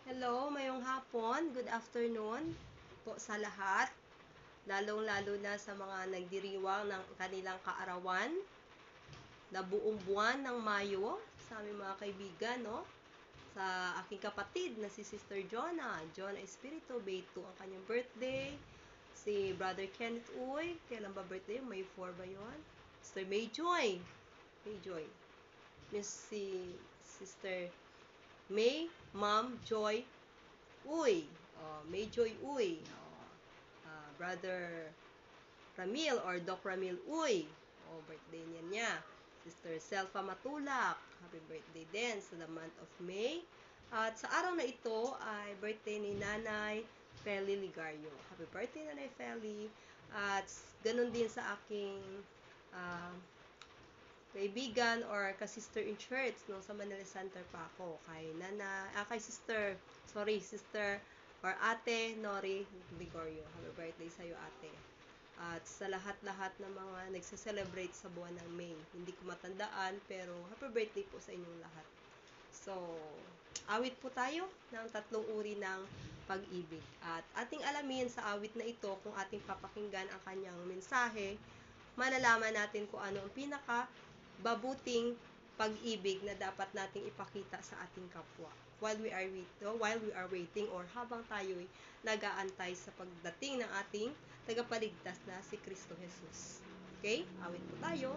Hello, mayong hapon, good afternoon po sa lahat, lalong-lalo na sa mga nagdiriwang ng kanilang kaarawan na buong buwan ng Mayo, sa aming mga kaibigan, no? Sa aking kapatid na si Sister Jonah Espiritu, Bay 2 ang kanyang birthday. Si Brother Kenneth Uy, kailan ba birthday? May 4 ba yun? Sister May Joy. Si Sister Ma'am Joy Uy, May Joy Uy, Brother Ramil or Doc Ramil Uy, birthday niya. Sister Selfa Matulak, happy birthday din sa the month of May. At sa araw na ito ay birthday ni Nanay Feli Ligario. Happy birthday, Nanay Feli. At ganun din sa aking kaibigan or ka-sister in church nung sa Manila Center pa ako kay sister or ate Nori Ligorio. Happy birthday sa iyo, ate. At sa lahat-lahat ng mga nagse-celebrate sa buwan ng May, hindi ko matandaan pero happy birthday po sa inyong lahat. So, awit po tayo ng 3 uri ng pag-ibig. At ating alamin sa awit na ito, kung ating papakinggan ang kanyang mensahe, malalaman natin kung ano ang pinaka-babuting pag-ibig na dapat nating ipakita sa ating kapwa while we are waiting or habang tayo'y nag-aantay sa pagdating ng ating tagapagligtas na si Kristo Jesus. Okay? Awit po tayo.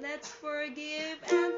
Let's forgive and